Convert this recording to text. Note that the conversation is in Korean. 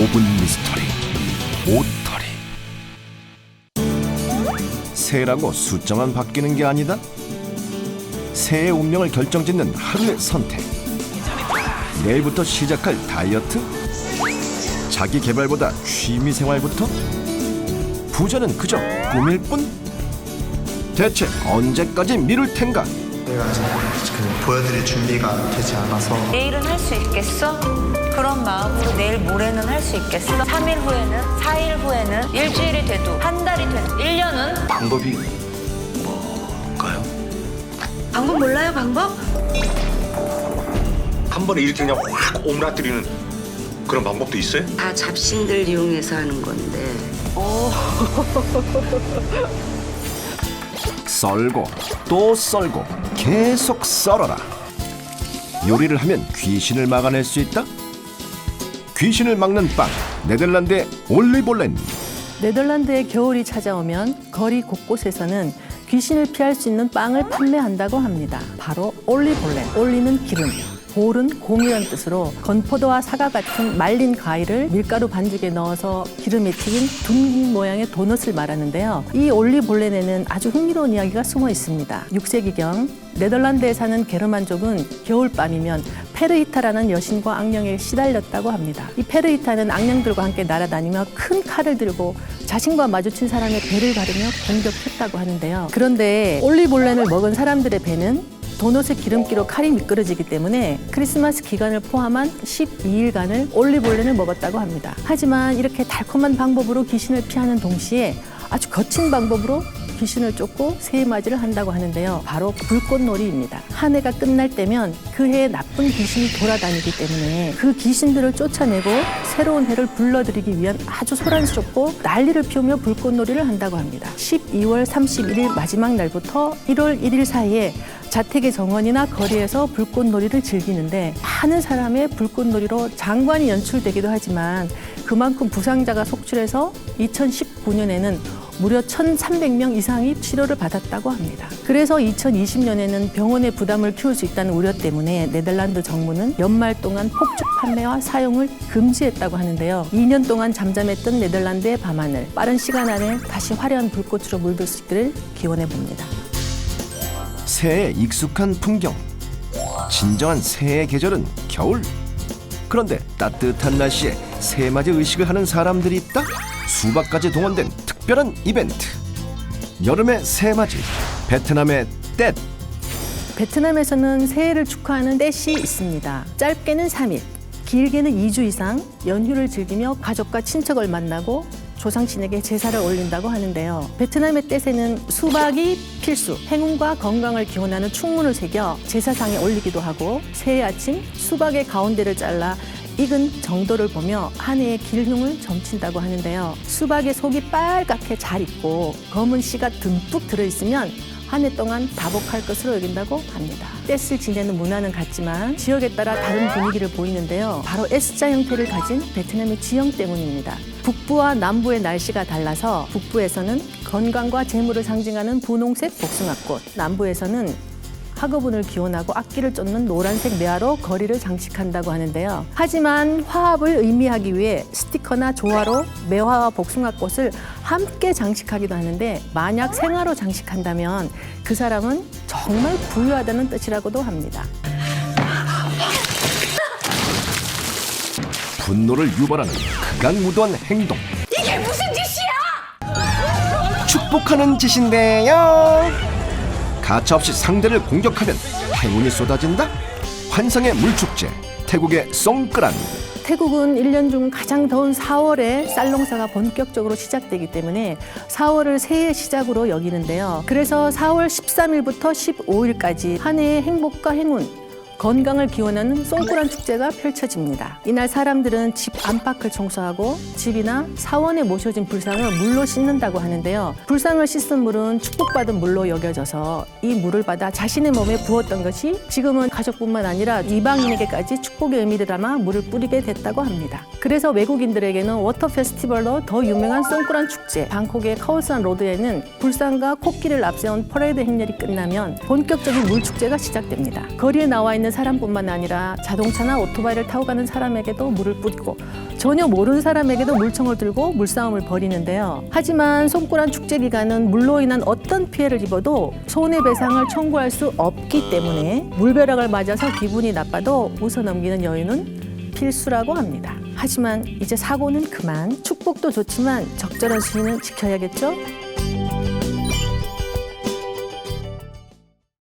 5분 미스터리 오터리. 새라고 숫자만 바뀌는 게 아니다. 새의 운명을 결정짓는 하루의 선택. 내일부터 시작할 다이어트? 자기 개발보다 취미 생활부터? 부자는 그저 꿈일 뿐? 대체 언제까지 미룰 텐가? 내가 지금 보여드릴 준비가 되지 않아서 내일은 할 수 있겠어? 그런 마음으로 내일 모레는 할 수 있겠어? 3일 후에는, 4일 후에는, 일주일이 돼도, 한 달이 돼도, 1년은? 방법이 뭘까요? 방법 몰라요, 방법? 한 번에 이렇게 그냥 확 오므라뜨리는 그런 방법도 있어요? 다 잡신들 이용해서 하는 건데. 썰고 또 썰고 계속 썰어라. 요리를 하면 귀신을 막아낼 수 있다? 귀신을 막는 빵, 네덜란드의 올리볼렌. 네덜란드의 겨울이 찾아오면 거리 곳곳에서는 귀신을 피할 수 있는 빵을 판매한다고 합니다. 바로 올리볼렌, 올리는 기름, 볼은 곰이란 뜻으로 건포도와 사과 같은 말린 과일을 밀가루 반죽에 넣어서 기름에 튀긴 둥근 모양의 도넛을 말하는데요. 이 올리볼렌에는 아주 흥미로운 이야기가 숨어 있습니다. 6세기경 네덜란드에 사는 게르만족은 겨울밤이면 페르히타라는 여신과 악령에 시달렸다고 합니다. 이 페르히타는 악령들과 함께 날아다니며 큰 칼을 들고 자신과 마주친 사람의 배를 가르며 공격했다고 하는데요. 그런데 올리볼렌을 먹은 사람들의 배는 도넛의 기름기로 칼이 미끄러지기 때문에 크리스마스 기간을 포함한 12일간을 올리볼렌을 먹었다고 합니다. 하지만 이렇게 달콤한 방법으로 귀신을 피하는 동시에 아주 거친 방법으로 귀신을 쫓고 새해맞이를 한다고 하는데요. 바로 불꽃놀이입니다. 한 해가 끝날 때면 그 해에 나쁜 귀신이 돌아다니기 때문에 그 귀신들을 쫓아내고 새로운 해를 불러들이기 위한 아주 소란스럽고 난리를 피우며 불꽃놀이를 한다고 합니다. 12월 31일 마지막 날부터 1월 1일 사이에 자택의 정원이나 거리에서 불꽃놀이를 즐기는데 많은 사람의 불꽃놀이로 장관이 연출되기도 하지만 그만큼 부상자가 속출해서 2019년에는 무려 1,300명 이상이 치료를 받았다고 합니다. 그래서 2020년에는 병원의 부담을 키울 수 있다는 우려 때문에 네덜란드 정부는 연말 동안 폭죽 판매와 사용을 금지했다고 하는데요. 2년 동안 잠잠했던 네덜란드의 밤하늘, 빠른 시간 안에 다시 화려한 불꽃으로 물들 수 있기를 기원해 봅니다. 새해 익숙한 풍경. 진정한 새해의 계절은 겨울. 그런데 따뜻한 날씨에 새해맞이 의식을 하는 사람들이 있다? 수박까지 동원된 특별한 이벤트. 여름의 새해맞이, 베트남의 떼. 베트남에서는 새해를 축하하는 떼시 있습니다. 짧게는 3일, 길게는 2주 이상 연휴를 즐기며 가족과 친척을 만나고 조상신에게 제사를 올린다고 하는데요. 베트남의 떼새는 수박이 필수, 행운과 건강을 기원하는 충문을 새겨 제사상에 올리기도 하고 새해 아침 수박의 가운데를 잘라 익은 정도를 보며 한 해의 길흉을 점친다고 하는데요. 수박의 속이 빨갛게 잘 익고 검은 씨가 듬뿍 들어있으면 한 해 동안 다복할 것으로 여긴다고 합니다. 떼를 지내는 문화는 같지만 지역에 따라 다른 분위기를 보이는데요. 바로 S자 형태를 가진 베트남의 지형 때문입니다. 북부와 남부의 날씨가 달라서 북부에서는 건강과 재물을 상징하는 분홍색 복숭아꽃, 남부에서는 학업운을 기원하고 악기를 쫓는 노란색 매화로 거리를 장식한다고 하는데요. 하지만 화합을 의미하기 위해 스티커나 조화로 매화와 복숭아꽃을 함께 장식하기도 하는데 만약 생화로 장식한다면 그 사람은 정말 부유하다는 뜻이라고도 합니다. 분노를 유발하는 극악무도한 행동. 이게 무슨 짓이야! 축복하는 짓인데요. 가차없이 상대를 공격하면 행운이 쏟아진다? 환상의 물축제, 태국의 송크란드. 태국은 1년 중 가장 더운 4월에 쌀 농사가 본격적으로 시작되기 때문에 4월을 새해 시작으로 여기는데요. 그래서 4월 13일부터 15일까지 한 해의 행복과 행운, 건강을 기원하는 송크란 축제가 펼쳐집니다. 이날 사람들은 집 안팎을 청소하고 집이나 사원에 모셔진 불상을 물로 씻는다고 하는데요. 불상을 씻은 물은 축복받은 물로 여겨져서 이 물을 받아 자신의 몸에 부었던 것이 지금은 가족뿐만 아니라 이방인에게까지 축복의 의미를 담아 물을 뿌리게 됐다고 합니다. 그래서 외국인들에게는 워터 페스티벌로 더 유명한 송크란 축제, 방콕의 카오산 로드에는 불상과 코끼리를 앞세운 퍼레이드 행렬이 끝나면 본격적인 물 축제가 시작됩니다. 거리에 나와 있는 사람뿐만 아니라 자동차나 오토바이를 타고 가는 사람에게도 물을 뿌리고 전혀 모르는 사람에게도 물총을 들고 물싸움을 벌이는데요. 하지만 송꾸란 축제 기간은 물로 인한 어떤 피해를 입어도 손해배상을 청구할 수 없기 때문에 물벼락을 맞아서 기분이 나빠도 웃어넘기는 여유는 필수라고 합니다. 하지만 이제 사고는 그만. 축복도 좋지만 적절한 수위는 지켜야겠죠?